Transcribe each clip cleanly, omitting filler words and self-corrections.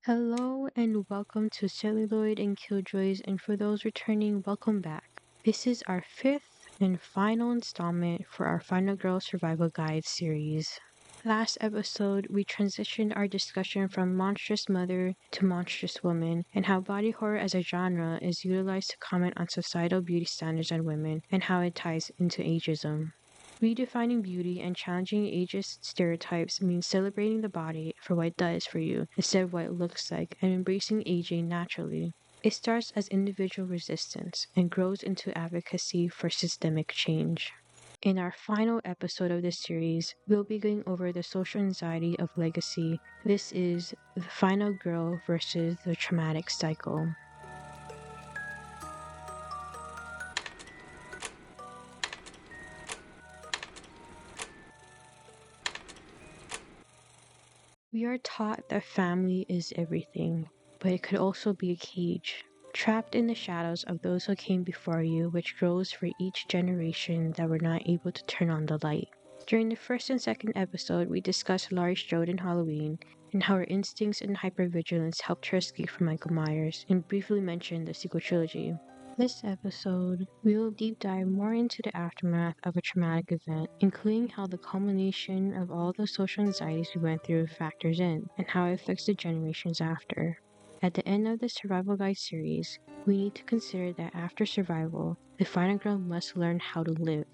Hello and welcome to Celluloid and Killjoys, and for those returning, welcome back. This is our fifth and final installment for our Final Girl Survival Guide series. Last episode, we transitioned our discussion from Monstrous Mother to Monstrous Woman, and how body horror as a genre is utilized to comment on societal beauty standards on women and how it ties into ageism. Redefining beauty and challenging ageist stereotypes means celebrating the body for what it does for you instead of what it looks like and embracing aging naturally. It starts as individual resistance and grows into advocacy for systemic change. In our final episode of this series, we'll be going over the social anxiety of legacy. This is the final girl versus the traumatic cycle. We are taught that family is everything, but it could also be a cage, trapped in the shadows of those who came before you, which grows for each generation that were not able to turn on the light. During the first and second episode, we discussed Laurie Strode in Halloween and how her instincts and hypervigilance helped her escape from Michael Myers, and briefly mentioned the sequel trilogy. This episode, we will deep dive more into the aftermath of a traumatic event, including how the culmination of all the social anxieties we went through factors in, and how it affects the generations after. At the end of the Survival Guide series, we need to consider that after survival, the final girl must learn how to live.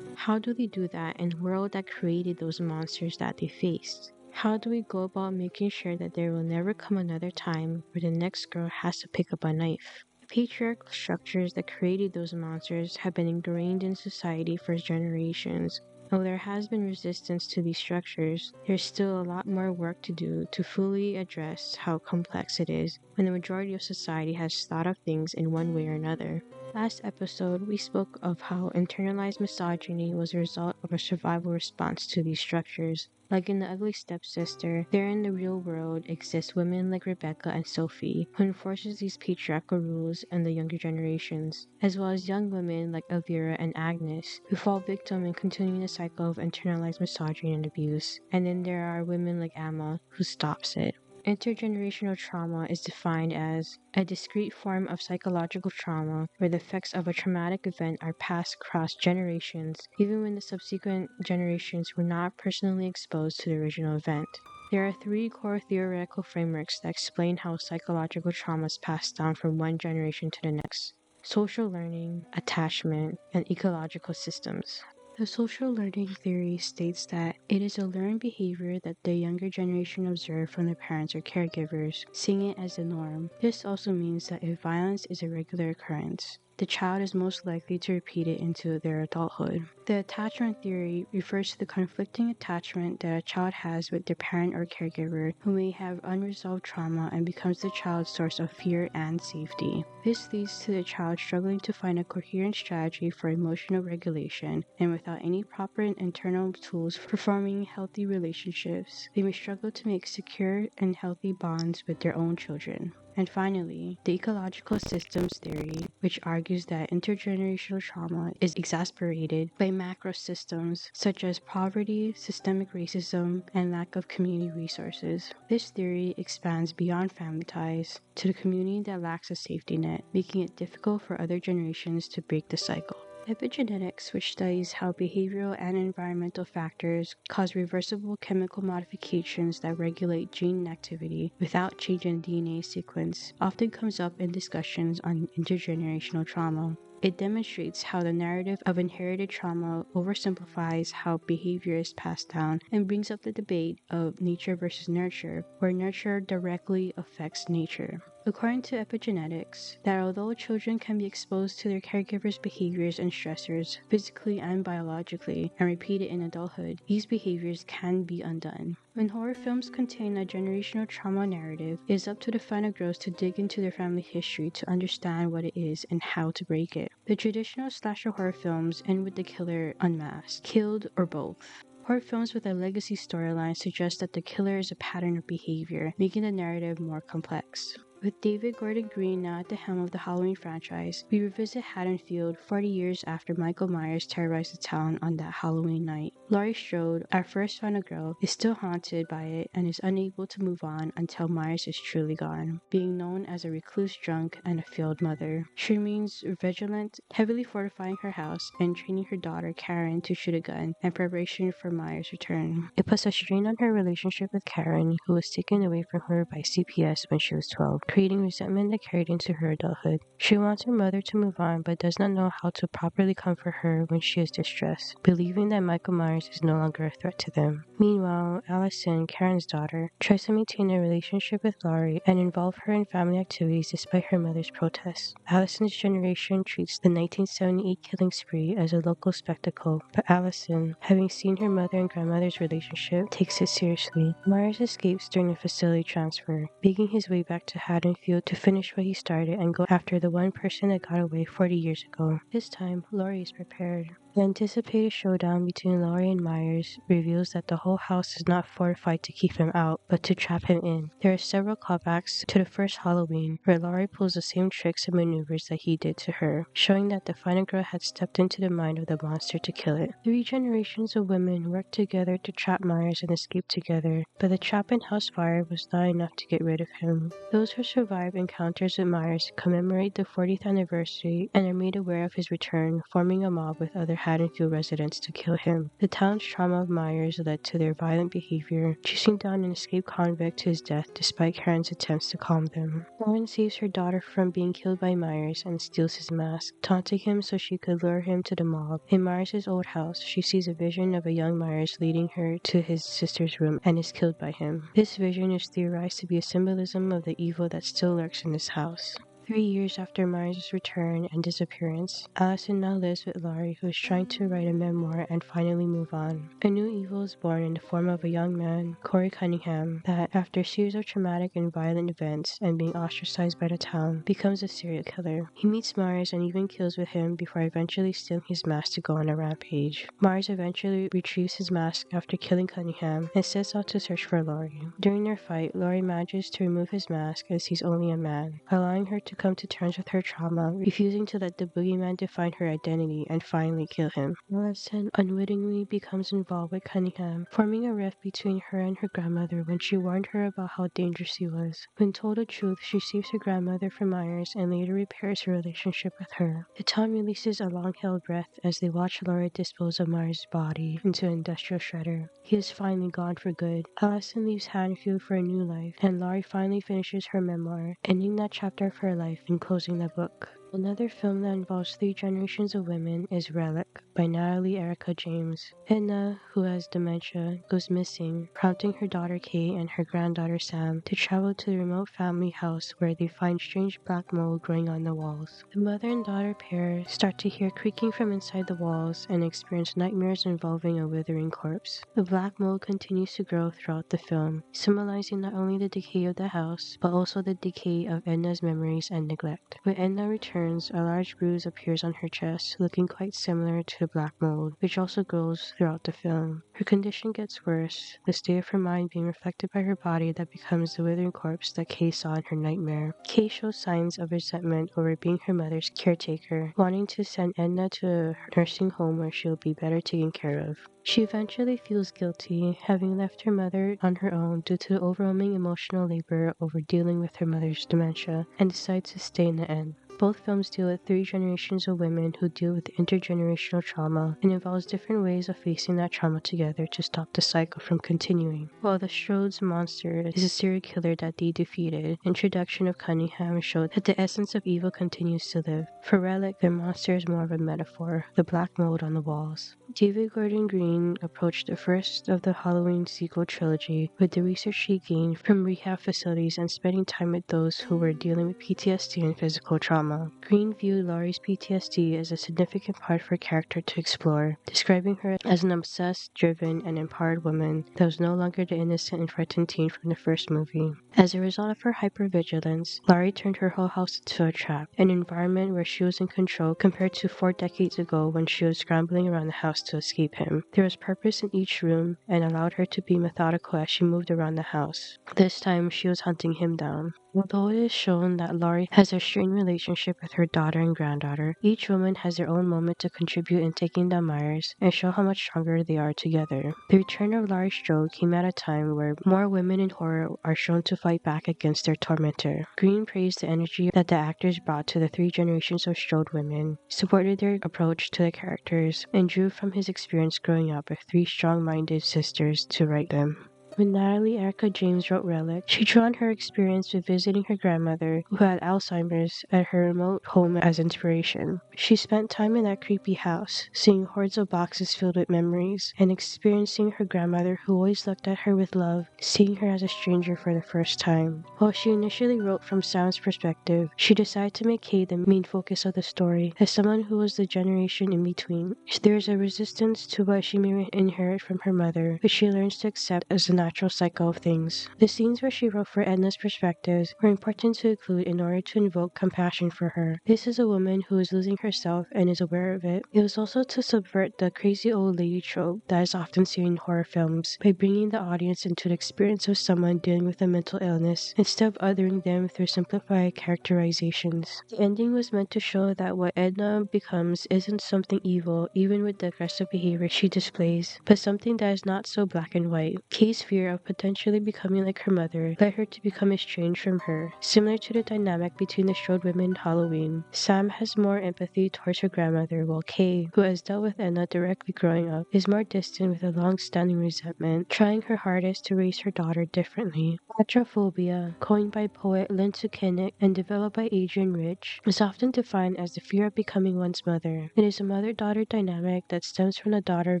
How do they do that in a world that created those monsters that they faced? How do we go about making sure that there will never come another time where the next girl has to pick up a knife? The patriarchal structures that created those monsters have been ingrained in society for generations. Though there has been resistance to these structures, there's still a lot more work to do to fully address how complex it is when the majority of society has thought of things in one way or another. Last episode, we spoke of how internalized misogyny was a result of a survival response to these structures. Like in The Ugly Stepsister, there in the real world exist women like Rebecca and Sophie, who enforces these patriarchal rules on the younger generations, as well as young women like Elvira and Agnes, who fall victim in continuing the cycle of internalized misogyny and abuse. And then there are women like Emma, who stops it. Intergenerational trauma is defined as a discrete form of psychological trauma where the effects of a traumatic event are passed across generations, even when the subsequent generations were not personally exposed to the original event. There are three core theoretical frameworks that explain how psychological trauma is passed down from one generation to the next: social learning, attachment, and ecological systems. The social learning theory states that it is a learned behavior that the younger generation observe from their parents or caregivers, seeing it as the norm. This also means that if violence is a regular occurrence, the child is most likely to repeat it into their adulthood. The attachment theory refers to the conflicting attachment that a child has with their parent or caregiver who may have unresolved trauma and becomes the child's source of fear and safety. This leads to the child struggling to find a coherent strategy for emotional regulation, and without any proper internal tools for forming healthy relationships, they may struggle to make secure and healthy bonds with their own children. And finally, the ecological systems theory, which argues that intergenerational trauma is exacerbated by macro systems such as poverty, systemic racism, and lack of community resources. This theory expands beyond family ties to the community that lacks a safety net, making it difficult for other generations to break the cycle. Epigenetics, which studies how behavioral and environmental factors cause reversible chemical modifications that regulate gene activity without changing the DNA sequence, often comes up in discussions on intergenerational trauma. It demonstrates how the narrative of inherited trauma oversimplifies how behavior is passed down and brings up the debate of nature versus nurture, where nurture directly affects nature. According to epigenetics, that although children can be exposed to their caregivers' behaviors and stressors physically and biologically and repeat it in adulthood, these behaviors can be undone. When horror films contain a generational trauma narrative, it is up to the final girls to dig into their family history to understand what it is and how to break it. The traditional slasher horror films end with the killer unmasked, killed, or both. Horror films with a legacy storyline suggest that the killer is a pattern of behavior, making the narrative more complex. With David Gordon Green now at the helm of the Halloween franchise, we revisit Haddonfield 40 years after Michael Myers terrorized the town on that Halloween night. Laurie Strode, our first final girl, is still haunted by it and is unable to move on until Myers is truly gone, being known as a recluse drunk and a failed mother. She remains vigilant, heavily fortifying her house and training her daughter Karen to shoot a gun in preparation for Myers' return. It puts a strain on her relationship with Karen, who was taken away from her by CPS when she was 12, creating resentment that carried into her adulthood. She wants her mother to move on, but does not know how to properly comfort her when she is distressed, believing that Michael Myers is no longer a threat to them. Meanwhile, Allison, Karen's daughter, tries to maintain a relationship with Laurie and involve her in family activities despite her mother's protests. Allison's generation treats the 1978 killing spree as a local spectacle, but Allison, having seen her mother and grandmother's relationship, takes it seriously. Myers escapes during a facility transfer, making his way back to Haddonfield to finish what he started and go after the one person that got away 40 years ago. This time, Laurie is prepared. The anticipated showdown between Laurie and Myers reveals that the whole house is not fortified to keep him out, but to trap him in. There are several callbacks to the first Halloween, where Laurie pulls the same tricks and maneuvers that he did to her, showing that the final girl had stepped into the mind of the monster to kill it. 3 generations of women worked together to trap Myers and escape together, but the trap and house fire was not enough to get rid of him. Those who survived encounters with Myers commemorate the 40th anniversary and are made aware of his return, forming a mob with other Haddonfield residents to kill him. The town's trauma of Myers led to their violent behavior, chasing down an escaped convict to his death despite Karen's attempts to calm them. Lauren saves her daughter from being killed by Myers and steals his mask, taunting him so she could lure him to the mob. In Myers' old house, she sees a vision of a young Myers leading her to his sister's room and is killed by him. This vision is theorized to be a symbolism of the evil that still lurks in this house. 3 years after Myers' return and disappearance, Allison now lives with Laurie, who is trying to write a memoir and finally move on. A new evil is born in the form of a young man, Corey Cunningham, that, after a series of traumatic and violent events and being ostracized by the town, becomes a serial killer. He meets Myers and even kills with him before eventually stealing his mask to go on a rampage. Myers eventually retrieves his mask after killing Cunningham and sets out to search for Laurie. During their fight, Laurie manages to remove his mask as he's only a man, allowing her to come to terms with her trauma, refusing to let the boogeyman define her identity and finally kill him. Allison unwittingly becomes involved with Cunningham, forming a rift between her and her grandmother when she warned her about how dangerous he was. When told the truth, she saves her grandmother from Myers and later repairs her relationship with her. The town releases a long-held breath as they watch Laurie dispose of Myers' body into an industrial shredder. He is finally gone for good. Allison leaves Haddonfield for a new life, and Laurie finally finishes her memoir, ending that chapter of her life and closing the book. Another film that involves 3 generations of women is Relic by Natalie Erica James. Edna, who has dementia, goes missing, prompting her daughter Kay and her granddaughter Sam to travel to the remote family house where they find strange black mold growing on the walls. The mother and daughter pair start to hear creaking from inside the walls and experience nightmares involving a withering corpse. The black mold continues to grow throughout the film, symbolizing not only the decay of the house, but also the decay of Edna's memories and neglect. When Edna returns, a large bruise appears on her chest, looking quite similar to the black mold, which also grows throughout the film. Her condition gets worse, the state of her mind being reflected by her body that becomes the withering corpse that Kay saw in her nightmare. Kay shows signs of resentment over being her mother's caretaker, wanting to send Edna to a nursing home where she'll be better taken care of. She eventually feels guilty, having left her mother on her own due to overwhelming emotional labor over dealing with her mother's dementia, and decides to stay in the end. Both films deal with 3 generations of women who deal with intergenerational trauma and involves different ways of facing that trauma together to stop the cycle from continuing. While the Strode's monster is a serial killer that they defeated, introduction of Cunningham showed that the essence of evil continues to live. For Relic, their monster is more of a metaphor, the black mold on the walls. David Gordon Green approached the first of the Halloween sequel trilogy with the research he gained from rehab facilities and spending time with those who were dealing with PTSD and physical trauma. Green viewed Laurie's PTSD as a significant part of her character to explore, describing her as an obsessed, driven, and empowered woman that was no longer the innocent and frightened teen from the first movie. As a result of her hypervigilance, Laurie turned her whole house into a trap, an environment where she was in control compared to 4 decades ago when she was scrambling around the house to escape him. There was purpose in each room and allowed her to be methodical as she moved around the house. This time, she was hunting him down. Although it is shown that Laurie has a strained relationship with her daughter and granddaughter, each woman has their own moment to contribute in taking the Myers and show how much stronger they are together. The return of Laurie Strode came at a time where more women in horror are shown to fight back against their tormentor. Green praised the energy that the actors brought to the three generations of Strode women, supported their approach to the characters, and drew from his experience growing up with three strong-minded sisters to write them. When Natalie Erica James wrote Relic, she drew on her experience with visiting her grandmother, who had Alzheimer's, at her remote home as inspiration. She spent time in that creepy house, seeing hordes of boxes filled with memories, and experiencing her grandmother, who always looked at her with love, seeing her as a stranger for the first time. While she initially wrote from Sam's perspective, she decided to make Kay the main focus of the story, as someone who was the generation in between. There is a resistance to what she may inherit from her mother, which she learns to accept as the natural cycle of things. The scenes where she wrote for Edna's perspectives were important to include in order to invoke compassion for her. This is a woman who is losing herself and is aware of it. It was also to subvert the crazy old lady trope that is often seen in horror films by bringing the audience into the experience of someone dealing with a mental illness instead of othering them through simplified characterizations. The ending was meant to show that what Edna becomes isn't something evil, even with the aggressive behavior she displays, but something that is not so black and white. Kay's fear of potentially becoming like her mother led her to become estranged from her. Similar to the dynamic between the Strode women in Halloween, Sam has more empathy towards her grandmother, while Kay, who has dealt with Edna directly growing up, is more distant with a long-standing resentment, trying her hardest to raise her daughter differently. Atrophobia, coined by poet Lynn Kinnick and developed by Adrian Rich, is often defined as the fear of becoming one's mother. It is a mother-daughter dynamic that stems from the daughter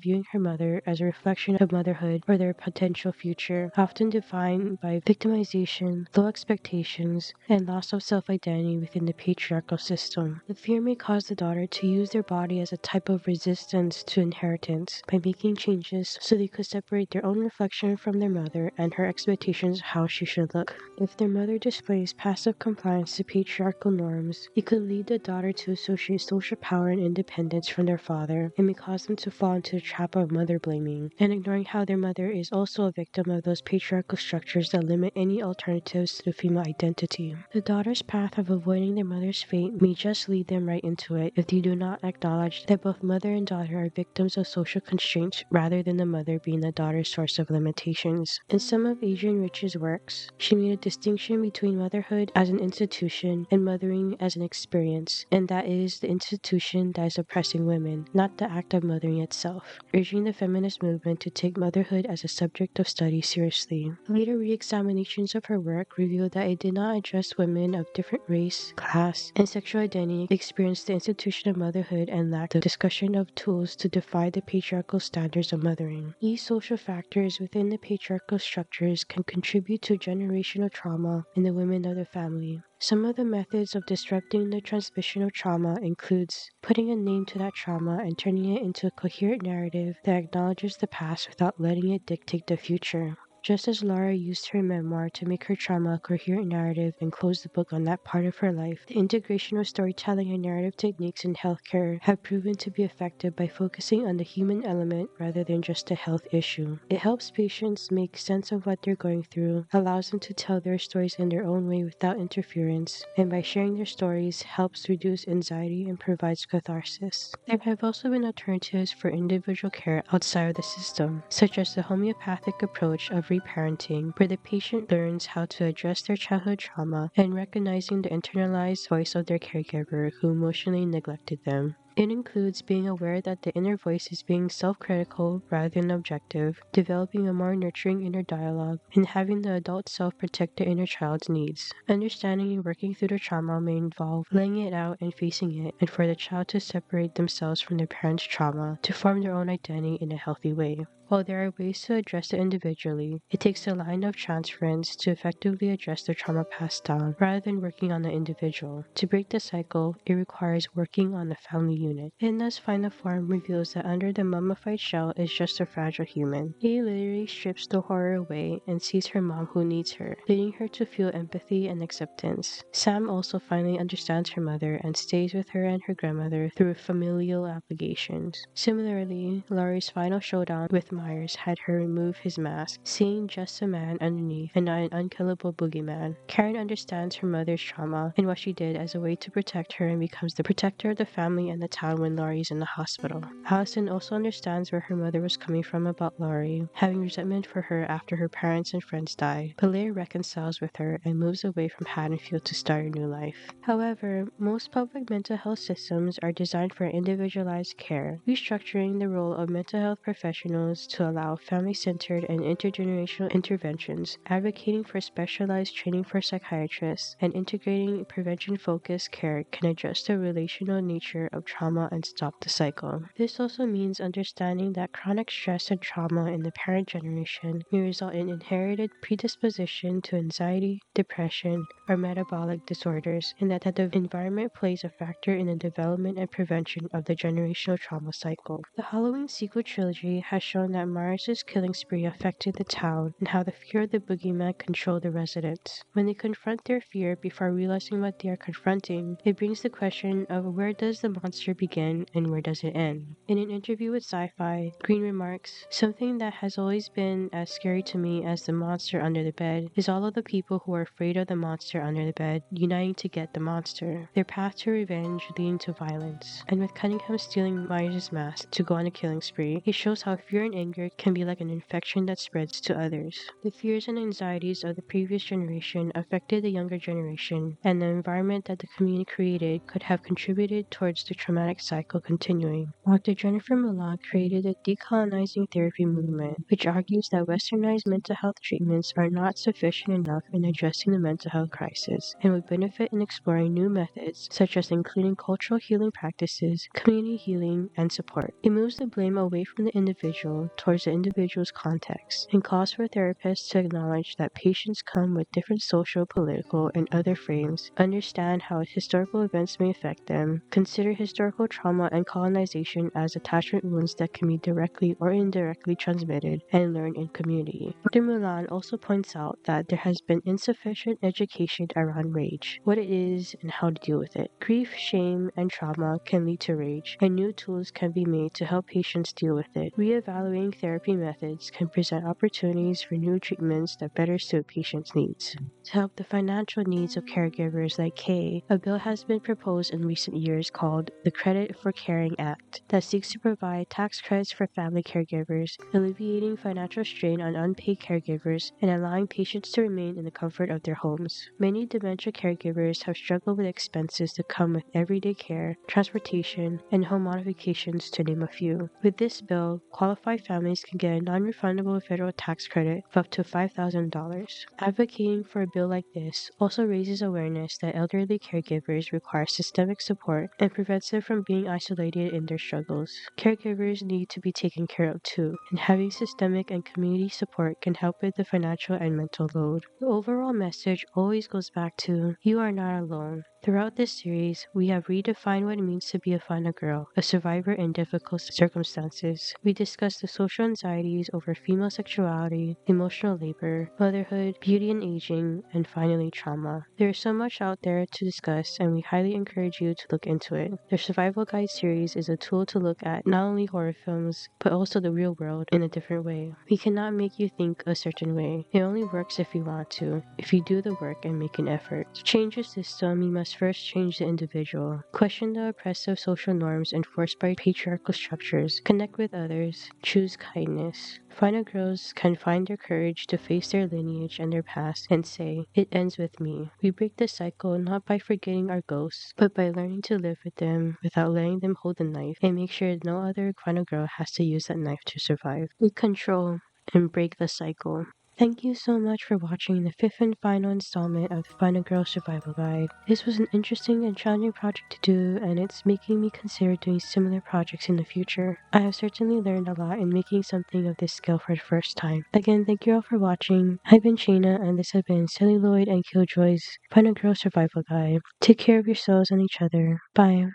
viewing her mother as a reflection of motherhood or their potential future, often defined by victimization, low expectations, and loss of self-identity within the patriarchal system. The fear may cause the daughter to use their body as a type of resistance to inheritance by making changes so they could separate their own reflection from their mother and her expectations of how she should look. If their mother displays passive compliance to patriarchal norms, it could lead the daughter to associate social power and independence from their father, and may cause them to fall into the trap of mother blaming, and ignoring how their mother is also a victim of those patriarchal structures that limit any alternatives to the female identity. The daughter's path of avoiding their mother's fate may just lead them right into it if they do not acknowledge that both mother and daughter are victims of social constraints rather than the mother being the daughter's source of limitations. In some of Adrian Rich's works, she made a distinction between motherhood as an institution and mothering as an experience, and that it is the institution that is oppressing women, not the act of mothering itself, urging the feminist movement to take motherhood as a subject of study seriously. Later re-examinations of her work revealed that it did not address women of different race, class, and sexual identity experienced the institution of motherhood and lacked the discussion of tools to defy the patriarchal standards of mothering. These social factors within the patriarchal structures can contribute to generational trauma in the women of the family. Some of the methods of disrupting the transmission of trauma includes putting a name to that trauma and turning it into a coherent narrative that acknowledges the past without letting it dictate the future. Just as Laura used her memoir to make her trauma a coherent narrative and close the book on that part of her life, the integration of storytelling and narrative techniques in healthcare have proven to be effective by focusing on the human element rather than just a health issue. It helps patients make sense of what they're going through, allows them to tell their stories in their own way without interference, and by sharing their stories helps reduce anxiety and provides catharsis. There have also been alternatives for individual care outside of the system, such as the homeopathic approach of reparenting, where the patient learns how to address their childhood trauma and recognizing the internalized voice of their caregiver who emotionally neglected them. It includes being aware that the inner voice is being self-critical rather than objective, developing a more nurturing inner dialogue, and having the adult self protect the inner child's needs. Understanding and working through the trauma may involve laying it out and facing it, and for the child to separate themselves from their parents' trauma to form their own identity in a healthy way. While there are ways to address it individually, it takes a line of transference to effectively address the trauma passed down rather than working on the individual. To break the cycle, it requires working on the family unit. Edna's final form reveals that under the mummified shell is just a fragile human. Kay literally strips the horror away and sees her mom who needs her, leading her to feel empathy and acceptance. Sam also finally understands her mother and stays with her and her grandmother through familial obligations. Similarly, Laurie's final showdown with Myers had her remove his mask, seeing just a man underneath and not an unkillable boogeyman. Karen understands her mother's trauma and what she did as a way to protect her and becomes the protector of the family and the town when Laurie's in the hospital. Allison also understands where her mother was coming from about Laurie, having resentment for her after her parents and friends died. But Leia reconciles with her and moves away from Haddonfield to start a new life. However, most public mental health systems are designed for individualized care, restructuring the role of mental health professionals to allow family-centered and intergenerational interventions, advocating for specialized training for psychiatrists, and integrating prevention-focused care can address the relational nature of trauma and stop the cycle. This also means understanding that chronic stress and trauma in the parent generation may result in inherited predisposition to anxiety, depression, or metabolic disorders, and that the environment plays a factor in the development and prevention of the generational trauma cycle. The Halloween sequel trilogy has shown that Myers' killing spree affected the town and how the fear of the boogeyman controlled the residents. When they confront their fear before realizing what they are confronting, it brings the question of where does the monster begin and where does it end? In an interview with Sci-Fi, Green remarks, "Something that has always been as scary to me as the monster under the bed is all of the people who are afraid of the monster under the bed uniting to get the monster. Their path to revenge leading to violence." And with Cunningham stealing Myers' mask to go on a killing spree, it shows how fear and anger can be like an infection that spreads to others. The fears and anxieties of the previous generation affected the younger generation, and the environment that the community created could have contributed towards the traumatic cycle continuing. Dr. Jennifer Milan created a decolonizing therapy movement, which argues that westernized mental health treatments are not sufficient enough in addressing the mental health crisis, and would benefit in exploring new methods, such as including cultural healing practices, community healing, and support. It moves the blame away from the individual towards the individual's context, and calls for therapists to acknowledge that patients come with different social, political, and other frames, understand how historical events may affect them, consider historical trauma and colonization as attachment wounds that can be directly or indirectly transmitted, and learn in community. Dr. Milan also points out that there has been insufficient education around rage, what it is and how to deal with it. Grief, shame, and trauma can lead to rage, and new tools can be made to help patients deal with it. Reevaluating therapy methods can present opportunities for new treatments that better suit patients' needs. To help the financial needs of caregivers like Kay, a bill has been proposed in recent years called the Credit for Caring Act that seeks to provide tax credits for family caregivers, alleviating financial strain on unpaid caregivers and allowing patients to remain in the comfort of their homes. Many dementia caregivers have struggled with expenses that come with everyday care, transportation, and home modifications, to name a few. With this bill, qualified families can get a non-refundable federal tax credit of up to $5,000. Advocating for a bill like this also raises awareness that elderly caregivers require systemic support and prevents them from being isolated in their struggles. Caregivers need to be taken care of too, and having systemic and community support can help with the financial and mental load. The overall message always goes back to, you are not alone. Throughout this series, we have redefined what it means to be a final girl, a survivor in difficult circumstances. We discuss the social anxieties over female sexuality, emotional labor, motherhood, beauty and aging, and finally trauma. There is so much out there to discuss, and we highly encourage you to look into it. The Survival Guide series is a tool to look at not only horror films, but also the real world in a different way. We cannot make you think a certain way. It only works if you want to, if you do the work and make an effort. To change the system, you must first change the individual. Question the oppressive social norms enforced by patriarchal structures. Connect with others. Choose kindness. Final girls can find their courage to face their lineage and their past and say, "It ends with me." We break the cycle not by forgetting our ghosts, but by learning to live with them without letting them hold the knife, and make sure no other final girl has to use that knife to survive. Take control and break the cycle. Thank you so much for watching the fifth and final installment of the Final Girl Survival Guide. This was an interesting and challenging project to do, and it's making me consider doing similar projects in the future. I have certainly learned a lot in making something of this scale for the first time. Again, thank you all for watching. I've been Shayna, and this has been Celluloid and Killjoy's Final Girl Survival Guide. Take care of yourselves and each other. Bye.